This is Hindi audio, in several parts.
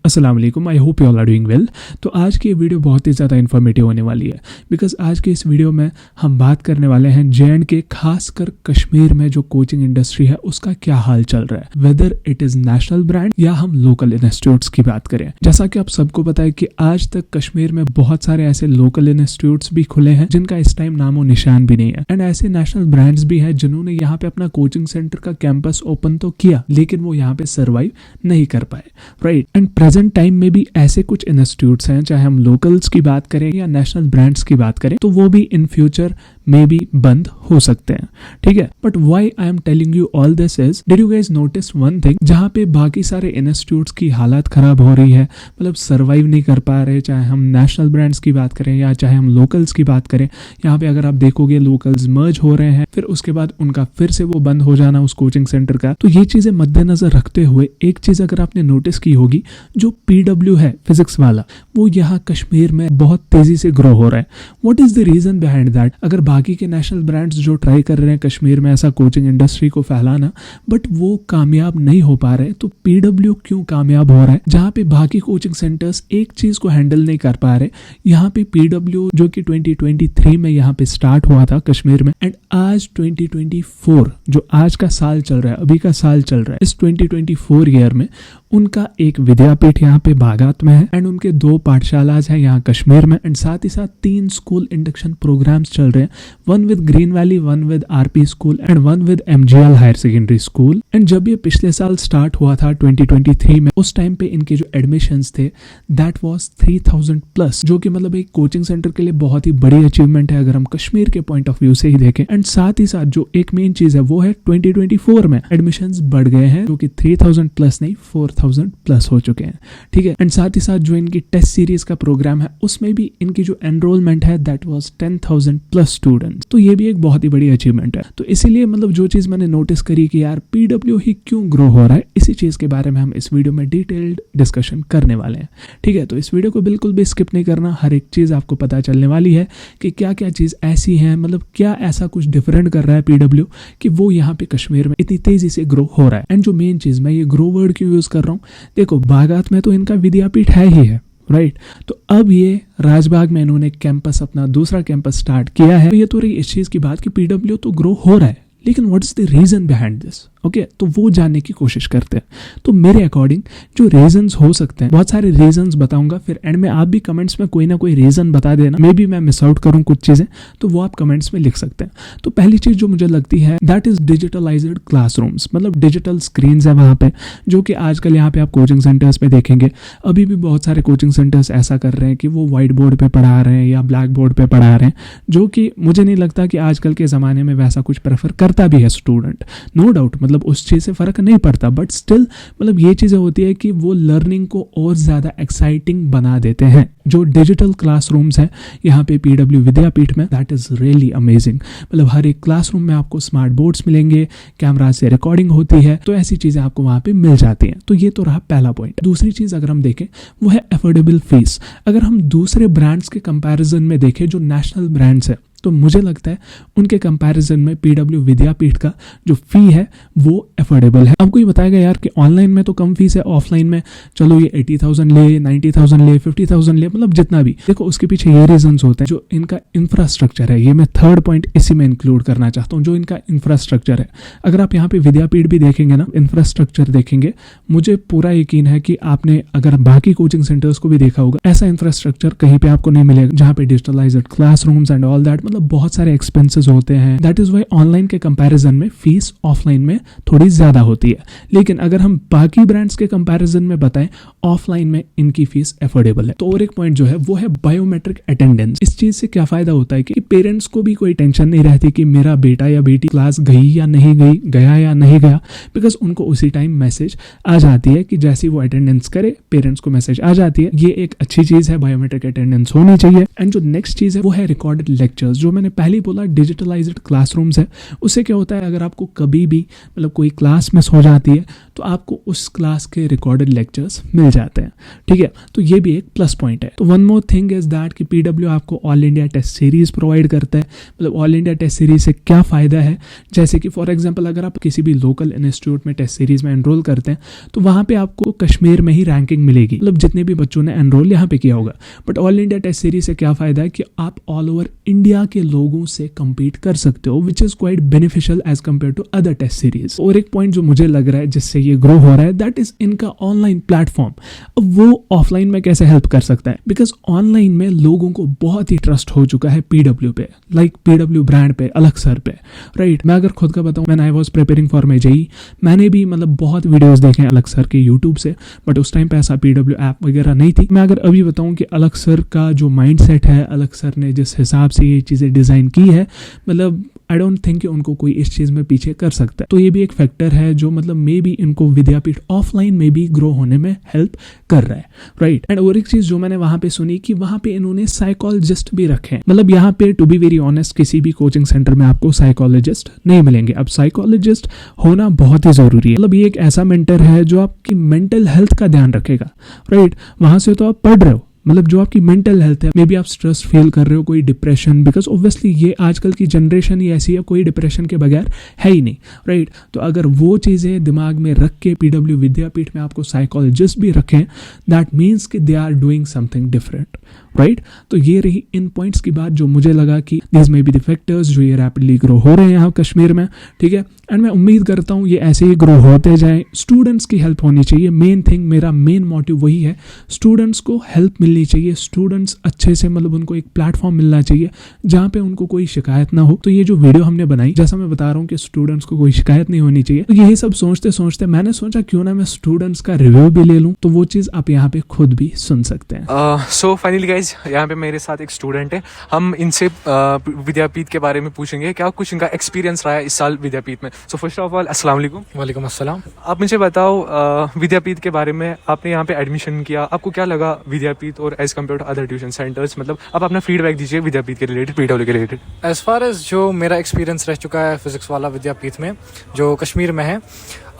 अस्सलाम वालेकुम, I hope you all are doing well. तो आज की ये वीडियो बहुत ही ज़्यादा इन्फॉर्मेटिव होने वाली है बिकॉज आज के इस वीडियो में हम बात करने वाले हैं जे के खासकर कश्मीर में जो कोचिंग इंडस्ट्री है उसका क्या हाल चल रहा है, whether it is national brand या हम लोकल इंस्टीट्यूट्स की बात करें। जैसा कि आप सबको पता है कि आज तक कश्मीर में बहुत सारे ऐसे लोकल इंस्टीट्यूट्स भी खुले हैं जिनका इस टाइम नामो निशान भी नहीं है, एंड ऐसे नेशनल ब्रांड्स भी हैं जिन्होंने यहाँ पे अपना कोचिंग सेंटर का कैंपस ओपन तो किया लेकिन वो यहाँ पे सर्वाइव नहीं कर पाए, राइट। एंड प्रेजेंट टाइम में भी ऐसे कुछ इंस्टीट्यूट्स हैं, चाहे हम लोकल्स की बात करें या नेशनल ब्रांड्स की बात करें, तो वो भी इन फ्यूचर में भी बंद हो सकते हैं, ठीक है। But why I am telling you all this is, did you guys notice one thing, जहाँ पे बाकी सारे इंस्टीट्यूट्स की हालत खराब हो रही है, मतलब सर्वाइव नहीं कर पा रहे, चाहे हम नेशनल ब्रांड्स की बात करें या चाहे हम लोकल्स की बात करें। यहाँ पे अगर आप देखोगे लोकल्स मर्ज हो रहे हैं, फिर उसके बाद उनका फिर से वो बंद हो जाना उस कोचिंग सेंटर का। तो ये चीजें मद्देनजर रखते हुए एक चीज अगर आपने नोटिस की होगी, जो PW है फिजिक्स वाला, वो यहाँ कश्मीर में बहुत तेजी से ग्रो हो रहा है। What is the reason behind that? अगर बाकी के नेशनल ब्रांड्स जो ट्राई कर रहे हैं कश्मीर में ऐसा कोचिंग इंडस्ट्री को फैलाना, बट वो कामयाब नहीं हो पा रहे, तो PW क्यों कामयाब हो रहा है? जहाँ पे बाकी कोचिंग सेंटर्स एक चीज को हैंडल नहीं कर पा रहे, यहाँ पे PW जो कि 2023 में यहाँ पे स्टार्ट हुआ था कश्मीर में, एंड आज 2024 जो आज का साल चल रहा है, अभी का साल चल रहा है, इस 2024 ईयर में उनका एक विद्यापीठ यहाँ पे बागात में है, एंड उनके 2 पाठशालाज हैं यहाँ कश्मीर में, एंड साथ ही साथ 3 स्कूल इंडक्शन प्रोग्राम्स चल रहे हैं, one with Green Valley, one with RP school and one with MGL higher secondary school. And जब ये पिछले साल स्टार्ट हुआ था 2023 में, उस टाइम पे इनके जो एडमिशंस थे दैट वाज 3000 प्लस, जो कि मतलब एक कोचिंग सेंटर के लिए बहुत ही बड़ी अचीवमेंट है अगर हम कश्मीर के पॉइंट ऑफ व्यू से ही देखें। एंड साथ ही साथ जो एक मेन चीज है वो है 2024 में एडमिशंस बढ़ गए हैं, जो कि 3000 प्लस नहीं 4000 प्लस हो चुके हैं, ठीक है। एंड साथ ही साथ जो इनकी टेस्ट सीरीज का प्रोग्राम है उसमें भी इनकी जो एनरोलमेंट है दैट वाज 10,000 प्लस स्टूडेंट्स। तो ये भी एक बहुत ही बड़ी अचीवमेंट है। तो इसीलिए मतलब जो चीज मैंने नोटिस करी कि यार PW ही क्यों ग्रो हो रहा है, इसी चीज के बारे में हम इस वीडियो में डिटेल्ड डिस्कशन करने वाले हैं, ठीक है। तो इस वीडियो को बिल्कुल भी स्किप नहीं करना, हर एक चीज आपको पता चलने वाली है कि क्या क्या चीज ऐसी है, मतलब क्या ऐसा कुछ डिफरेंट कर रहा है PW कि वो यहाँ पे कश्मीर में इतनी तेजी से ग्रो हो रहा है। एंड जो मेन चीज, मैं ये ग्रो वर्ड क्यों यूज कर रहा हूँ, देखो बागात में तो इनका विद्यापीठ है ही है, राइट। तो अब ये राजबाग में इन्होंने कैंपस, अपना दूसरा कैंपस स्टार्ट किया है। तो ये तो रही इस चीज की बात कि PW तो ग्रो हो रहा है, लेकिन what is the reason behind this, okay. तो वो जानने की कोशिश करते हैं। तो मेरे अकॉर्डिंग जो रीजंस हो सकते हैं, बहुत सारे रीजंस बताऊंगा, फिर एंड में आप भी कमेंट्स में कोई ना कोई रीजन बता देना, मे बी मैं मिस आउट करूं कुछ चीजें, तो वो आप कमेंट्स में लिख सकते हैं। तो पहली चीज जो मुझे लगती है दैट इज डिजिटलाइज्ड क्लासरूम्स, मतलब डिजिटल स्क्रीन है वहां पे, जो कि आजकल यहाँ पे आप कोचिंग सेंटर्स पे देखेंगे, अभी भी बहुत सारे कोचिंग सेंटर्स ऐसा कर रहे हैं कि वो व्हाइट बोर्ड पे पढ़ा रहे हैं या ब्लैक बोर्ड पे पढ़ा रहे हैं, जो कि मुझे नहीं लगता कि आजकल के जमाने में वैसा कुछ प्रेफर करता भी है स्टूडेंट, नो डाउट, मतलब उस चीज से फर्क नहीं पड़ता, बट स्टिल मतलब ये चीजें होती है कि वो लर्निंग को और ज्यादा एक्साइटिंग बना देते हैं। जो डिजिटल क्लासरूम्स है यहाँ पे PW विद्यापीठ में, दैट इज रियली अमेजिंग। मतलब हर एक क्लासरूम में आपको स्मार्ट बोर्ड्स मिलेंगे, कैमरा से रिकॉर्डिंग होती है, तो ऐसी चीजें आपको वहां पे मिल जाती हैं। तो ये तो रहा पहला पॉइंट। दूसरी चीज अगर हम देखें वो है अफोर्डेबल फीस। अगर हम दूसरे ब्रांड्स के कंपैरिजन में देखें जो नेशनल ब्रांड्स है, तो मुझे लगता है उनके कंपैरिजन में PW विद्यापीठ का जो फी है वो अफोर्डेबल है। आपको ये बताएगा यार कि ऑनलाइन में तो कम फीस है, ऑफलाइन में चलो ये 80,000 ले, 90,000 ले, 50,000 ले, मतलब जितना भी। देखो उसके पीछे ये रीजंस होते हैं, जो इनका इंफ्रास्ट्रक्चर है, ये मैं थर्ड पॉइंट इसी में इंक्लूड करना चाहता हूँ, जो इनका इंफ्रास्ट्रक्चर है। अगर आप यहाँ पे विद्यापीठ भी देखेंगे ना, इंफ्रास्ट्रक्चर देखेंगे, मुझे पूरा यकीन है कि आपने अगर बाकी कोचिंग सेंटर्स को भी देखा होगा, ऐसा इंफ्रास्ट्रक्चर कहीं पे आपको नहीं मिलेगा, जहाँ पे digitalised classrooms and all that, मतलब बहुत सारे एक्सपेंसेस होते हैं। दैट इज व्हाई ऑनलाइन के कंपैरिजन में फीस ऑफलाइन में थोड़ी ज्यादा होती है। लेकिन अगर हम बाकी ब्रांड्स के कंपैरिजन में बताएं, ऑफलाइन में इनकी फीस अफोर्डेबल है। तो और एक पॉइंट जो है वो है बायोमेट्रिक अटेंडेंस। इस चीज से क्या फायदा होता है कि पेरेंट्स को भी कोई टेंशन नहीं रहती कि मेरा बेटा या बेटी क्लास गई या नहीं गई, गया या नहीं गया, बिकॉज उनको उसी टाइम मैसेज आ जाती है कि जैसी वो अटेंडेंस करे पेरेंट्स को मैसेज आ जाती है। ये एक अच्छी चीज है, बायोमेट्रिक अटेंडेंस होनी चाहिए। एंड जो नेक्स्ट चीज है वो है रिकॉर्डेड लेक्चर्स, जो मैंने पहले ही बोला डिजिटलाइज्ड क्लासरूम्स है। उससे क्या होता है, अगर आपको कभी भी मतलब कोई क्लास मिस हो जाती है तो आपको उस क्लास के रिकॉर्डेड लेक्चर्स मिल जाते हैं, ठीक है। तो ये भी एक प्लस पॉइंट है। तो one more thing is that कि पीडब्ल्यू आपको all India test series provide करता है। मतलब ऑल इंडिया टेस्ट सीरीज से क्या फ़ायदा है, जैसे कि फॉर एग्जांपल अगर आप किसी भी लोकल इंस्टीट्यूट में टेस्ट सीरीज में एनरोल करते हैं तो वहाँ पे आपको कश्मीर में ही रैंकिंग मिलेगी, मतलब जितने भी बच्चों ने एनरोल यहाँ पे किया होगा। But all India test series से क्या फ़ायदा है कि आप ऑल ओवर इंडिया के लोगों से कम्पीट कर सकते हो, which is quite beneficial as compare to other test series. और एक पॉइंट जो मुझे लग रहा है जिससे ये ग्रो हो रहा है, दैट इज इनका ऑनलाइन प्लेटफॉर्म। अब वो ऑफलाइन में कैसे हेल्प कर सकता है, बिकॉज ऑनलाइन में लोगों को बहुत ही ट्रस्ट हो चुका है पीडब्ल्यू पे, लाइक पीडब्ल्यू ब्रांड पे, अलग सर पे, राइट। मैं अगर खुद का बताऊं, when I was preparing for my JEE, मैंने भी मतलब बहुत वीडियोस देखे हैं अलग सर के यूट्यूब से, बट उस टाइम पे ऐसा पीडब्ल्यू ऐप वगैरह नहीं थी। मैं अगर अभी बताऊं कि अलग सर का जो माइंडसेट है, अलग सर ने जिस हिसाब से ये चीज़ें डिज़ाइन की है, मतलब आई डोंट थिंक कि उनको कोई इस चीज़ में पीछे कर सकता है। तो ये भी एक फैक्टर है जो मतलब मे बी इनको विद्यापीठ ऑफलाइन में भी ग्रो होने में हेल्प कर रहा है, राइट। एंड और एक चीज़ जो मैंने वहाँ पे सुनी कि वहाँ पे इन्होंने साइकोलॉजिस्ट भी रखे हैं। मतलब यहाँ पे टू बी वेरी ऑनेस्ट किसी भी कोचिंग सेंटर में आपको साइकोलॉजिस्ट नहीं मिलेंगे। अब साइकोलॉजिस्ट होना बहुत ही ज़रूरी है। मतलब ये एक ऐसा मेंटर है जो आपकी मेंटल हेल्थ का ध्यान रखेगा, राइट। वहाँ से तो आप पढ़ रहे हो, मतलब जो आपकी मेंटल हेल्थ है, मे बी आप स्ट्रेस फील कर रहे हो, कोई डिप्रेशन, बिकॉज ऑब्वियसली ये आजकल की जनरेशन ही ऐसी है, कोई डिप्रेशन के बगैर है ही नहीं, राइट। तो अगर वो चीज़ें दिमाग में रख के पीडब्ल्यू विद्यापीठ में आपको साइकोलॉजिस्ट भी रखें, दैट मीन्स कि they are doing something different, right. तो ये रही इन पॉइंट्स की बात जो मुझे लगा कि this may be the factors जो ये रैपिडली ग्रो हो रहे हैं यहाँ कश्मीर में, ठीक है। एंड मैं उम्मीद करता हूँ ये ऐसे ही ग्रो होते जाएं। स्टूडेंट्स की हेल्प होनी चाहिए, मेन थिंग, मेरा मेन मोटिव वही है। स्टूडेंट्स को हेल्प मिलनी चाहिए, स्टूडेंट्स अच्छे से मतलब उनको एक प्लेटफॉर्म मिलना चाहिए जहाँ पे उनको कोई शिकायत ना हो। तो ये जो वीडियो हमने बनाई, जैसा मैं बता रहा हूँ कि स्टूडेंट्स को कोई शिकायत नहीं होनी चाहिए, तो यही सब सोचते सोचते मैंने सोचा क्यों ना मैं स्टूडेंट्स का रिव्यू भी ले लूँ। तो वो चीज़ आप यहाँ पे खुद भी सुन सकते हैं। सो फाइनली गाइज, यहाँ पे मेरे साथ एक स्टूडेंट है। हम इनसे विद्यापीठ के बारे में पूछेंगे, क्या कुछ इनका एक्सपीरियंस रहा है इस साल विद्यापीठ में। सो फर्स्ट ऑफ ऑल अस्सलाम वालेकुम। वालेकुम अस्सलाम। आप मुझे बताओ विद्यापीठ के बारे में, आपने यहाँ पे एडमिशन किया, आपको क्या लगा विद्यापीठ और as compare to other tuition centres, मतलब आप अपना फीडबैक दीजिए विद्यापीठ के रिलेटेड, पीडब्ल्यू के रिलेटेड। एज फार एज जो मेरा एक्सपीरियंस रह चुका है फिजिक्स वाला विद्यापीठ में जो कश्मीर में है,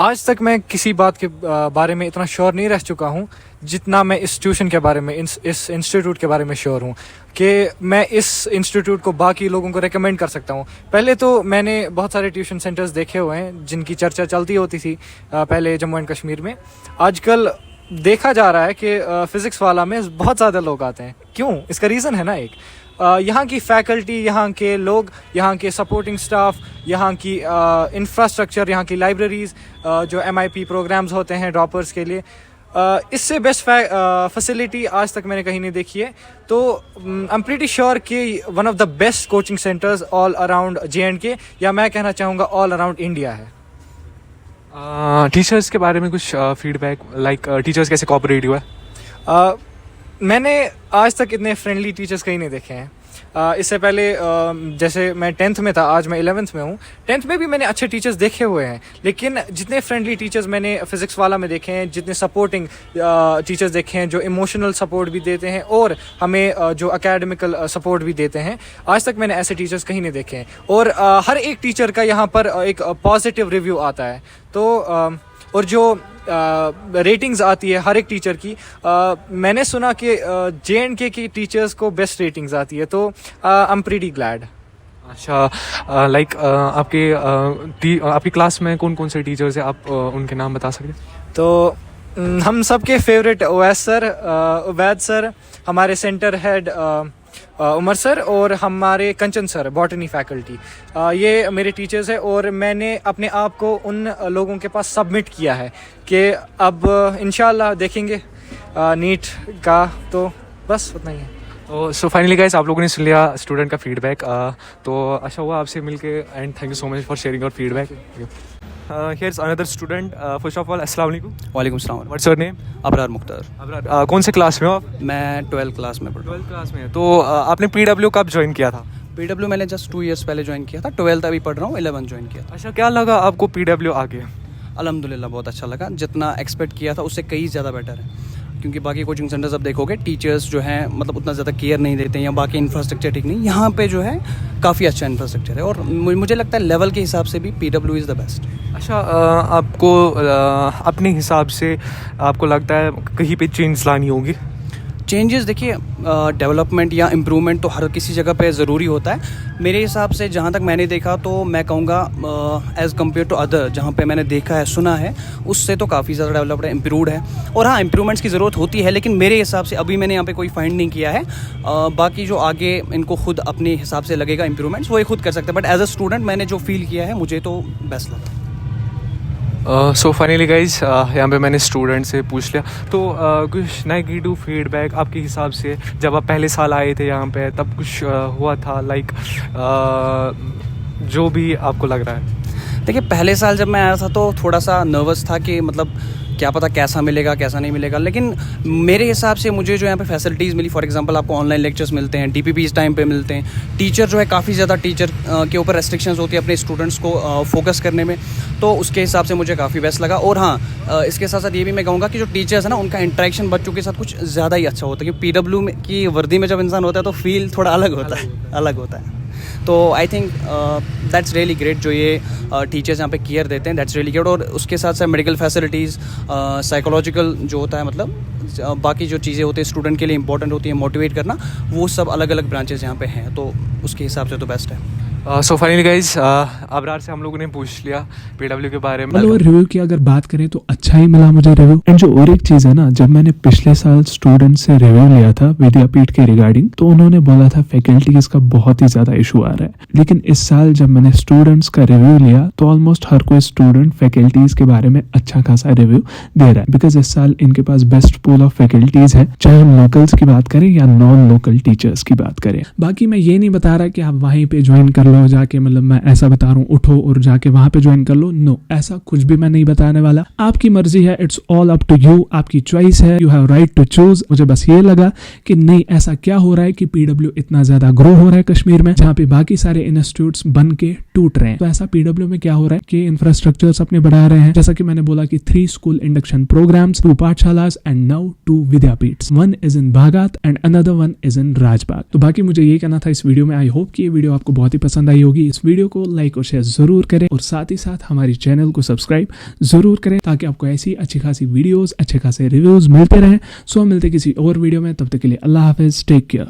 आज तक मैं किसी बात के बारे में इतना श्योर नहीं रह चुका हूँ जितना मैं इस ट्यूशन के बारे में, इस इंस्टीट्यूट के बारे में श्योर हूँ कि मैं इस इंस्टीट्यूट को बाकी लोगों को रेकमेंड कर सकता हूँ। पहले तो मैंने बहुत सारे ट्यूशन सेंटर्स देखे हुए हैं जिनकी चर्चा चलती होती थी पहले जम्मू एंड कश्मीर में। आजकल देखा जा रहा है कि फिज़िक्स वाला में बहुत ज़्यादा लोग आते हैं। क्यों? इसका रीज़न है ना, एक यहाँ की फैकल्टी, यहाँ के लोग, यहाँ के सपोर्टिंग स्टाफ, यहाँ की इंफ्रास्ट्रक्चर, यहाँ की लाइब्रेरीज़, जो MIP प्रोग्राम्स होते हैं ड्रॉपर्स के लिए, इससे बेस्ट फैसिलिटी आज तक मैंने कहीं नहीं देखी है। तो आई एम प्रीटी श्योर कि one of the best coaching centres all around JNK, या मैं कहना चाहूँगा ऑल अराउंड इंडिया है। टीचर्स के बारे में कुछ फीडबैक, लाइक टीचर्स कैसे कोऑपरेट हुआ है? मैंने आज तक इतने फ्रेंडली टीचर्स कहीं नहीं देखे हैं। इससे पहले जैसे मैं 10th में था, आज मैं 11th में हूँ। 10th में भी मैंने अच्छे टीचर्स देखे हुए हैं, लेकिन जितने फ्रेंडली टीचर्स मैंने फिज़िक्स वाला में देखे हैं, जितने सपोर्टिंग टीचर्स देखे हैं जो इमोशनल सपोर्ट भी देते हैं और हमें जो एकेडमिकल सपोर्ट भी देते हैं, आज तक मैंने ऐसे टीचर्स कहीं नहीं देखे हैं। और हर एक टीचर का यहाँ पर एक पॉजिटिव रिव्यू आता है। तो और जो रेटिंग्स आती है हर एक टीचर की, मैंने सुना कि JNK की टीचर्स को बेस्ट रेटिंग्स आती है। तो आई एम प्रीटी ग्लैड। अच्छा, लाइक आपकी क्लास में कौन कौन से टीचर्स हैं, आप उनके नाम बता सकते हैं? तो हम सबके favourite Owais sir, Ubaid sir, हमारे सेंटर हेड उमर सर, और हमारे कंचन सर बॉटनी फैकल्टी, ये मेरे टीचर्स हैं। और मैंने अपने आप को उन लोगों के पास सबमिट किया है कि अब इंशाल्लाह देखेंगे नीट का। तो बस उतना ही है। सो फाइनली गाइस, आप लोगों ने सुन लिया स्टूडेंट का फीडबैक। तो अच्छा हुआ आपसे मिलके, and thank you so much for sharing your feedback. Here's another student. First of all, अस्सलाम वालेकुम। वालेकुम सलाम। What's your name? Abrar Mukhtar. Abrar, कौन से क्लास में हो आप? मैं 12th क्लास में पढ़ रहा हूँ। 12th क्लास में। तो आपने PW कब ज्वाइन किया था? PW मैंने जस्ट 2 years पहले ज्वाइन किया था। 12th अभी पढ़ रहा हूँ, 11th ज्वाइन किया था। अच्छा, क्या लगा आपको PW आगे? अल्हम्दुलिल्लाह बहुत अच्छा लगा। जितना एक्सपेक्ट किया था उससे कई ज़्यादा बेटर है, क्योंकि बाकी कोचिंग सेंटर्स अब देखोगे टीचर्स जो हैं मतलब उतना ज़्यादा केयर नहीं देते हैं या बाकी इंफ्रास्ट्रक्चर ठीक नहीं, यहाँ पे जो है काफ़ी अच्छा इंफ्रास्ट्रक्चर है और मुझे लगता है लेवल के हिसाब से भी PW इज़ द बेस्ट। अच्छा, आपको अपने हिसाब से आपको लगता है कहीं पे चेंज लानी होगी? चेंजेस देखिए, डेवलपमेंट या इम्प्रूवमेंट तो हर किसी जगह पे ज़रूरी होता है। मेरे हिसाब से जहाँ तक मैंने देखा तो मैं कहूँगा एज़ कम्पेयर टू अदर जहाँ पे मैंने देखा है सुना है उससे तो काफ़ी ज़्यादा डेवलप्ड है, इम्प्रूवड है। और हाँ, इम्प्रूवमेंट्स की ज़रूरत होती है, लेकिन मेरे हिसाब से अभी मैंने यहाँ पे कोई फाइंड नहीं किया है। बाकी जो आगे इनको खुद अपने हिसाब से लगेगा इम्प्रूवमेंट्स वो ये खुद कर सकते हैं, बट एज अ स्टूडेंट मैंने जो फील किया है मुझे तो बेस्ट लगा। सो फाइनली गाइज यहाँ पे मैंने स्टूडेंट से पूछ लिया, तो कुछ नेगेटिव फीडबैक आपके हिसाब से जब आप पहले साल आए थे यहाँ पे तब कुछ हुआ था, लाइक जो भी आपको लग रहा है? देखिए, पहले साल जब मैं आया था तो थोड़ा सा नर्वस था कि मतलब क्या पता कैसा मिलेगा कैसा नहीं मिलेगा, लेकिन मेरे हिसाब से मुझे जो यहाँ पे फैसिलिटीज़ मिली, फॉर एग्जांपल आपको ऑनलाइन लेक्चर्स मिलते हैं, DPP इस टाइम पे मिलते हैं, टीचर जो है काफ़ी ज़्यादा टीचर के ऊपर रेस्ट्रिक्शंस होती है अपने स्टूडेंट्स को फोकस करने में, तो उसके हिसाब से मुझे काफ़ी बेस्ट लगा। और हाँ, इसके साथ साथ ये भी मैं कहूँगा कि जो टीचर्स है ना उनका इंटरेक्शन बच्चों के साथ कुछ ज़्यादा ही अच्छा होता है, क्योंकि PW में की वर्दी में जब इंसान होता है तो फील थोड़ा अलग होता है। तो I think that's really great जो ये टीचर्स यहाँ पे केयर देते हैं, दैट्स रियली ग्रेट। और उसके साथ साथ मेडिकल फैसिलिटीज़, साइकोलॉजिकल जो होता है मतलब बाकी जो चीज़ें होती है स्टूडेंट के लिए इंपॉर्टेंट होती है, मोटिवेट करना, वो सब अलग अलग ब्रांचेस यहाँ पे हैं, तो उसके हिसाब से तो बेस्ट है। सो फाइनली गाइज अबरार से हम लोगों ने पूछ लिया PW के बारे में। मतलब रिव्यू की अगर बात करें तो अच्छा ही मिला मुझे रिव्यू। एंड जो और एक चीज है ना, जब मैंने पिछले साल स्टूडेंट से रिव्यू लिया था विद्यापीठ के रिगार्डिंग, तो उन्होंने बोला था फैकल्टीज का बहुत ही ज्यादा इशू आ रहा है, लेकिन इस साल जब मैंने स्टूडेंट्स का रिव्यू लिया तो ऑलमोस्ट हर कोई स्टूडेंट फैकल्टीज के बारे में अच्छा खासा रिव्यू दे रहा है, बिकॉज इस साल इनके पास बेस्ट पूल ऑफ फैकल्टीज है, चाहे हम लोकल्स की बात करें या नॉन लोकल टीचर्स की बात करें। बाकी मैं ये नहीं बता रहा कि आप वहीं पे ज्वाइन कर लो जाके, मतलब मैं ऐसा बता रहा हूँ उठो और जाके वहां पे ज्वाइन कर लो, नो, ऐसा कुछ भी मैं नहीं बताने वाला। आपकी मर्जी है, it's all up to you, आपकी चॉइस है, you have right to choose. मुझे बस ये लगा कि नहीं, ऐसा क्या हो रहा है कि PW इतना ज्यादा ग्रो हो रहा है कश्मीर में, जहाँ पे बाकी सारे इंस्टीट्यूट्स बन के टूट रहे हैं, तो ऐसा PW में क्या हो रहा है कि इंफ्रास्ट्रक्चर्स अपने बढ़ा रहे हैं, जैसा कि मैंने बोला कि 3 स्कूल इंडक्शन प्रोग्राम्स, 2 पाठशालास एंड नाउ 2 विद्यापीठ, 1 is in Bagat and another 1 is in Rajbagh. तो बाकी मुझे ये कहना था इस वीडियो में। आई होप कि ये वीडियो आपको बहुत ही पसंद आई होगी। इस वीडियो को लाइक और शेयर जरूर करें और साथ ही साथ हमारी चैनल को सब्सक्राइब जरूर करें, ताकि आपको ऐसी अच्छी खासी वीडियोस, अच्छे खासे रिव्यूज मिलते रहें। सो मिलते किसी और वीडियो में, तब तक के लिए अल्लाह हाफिज, टेक केयर।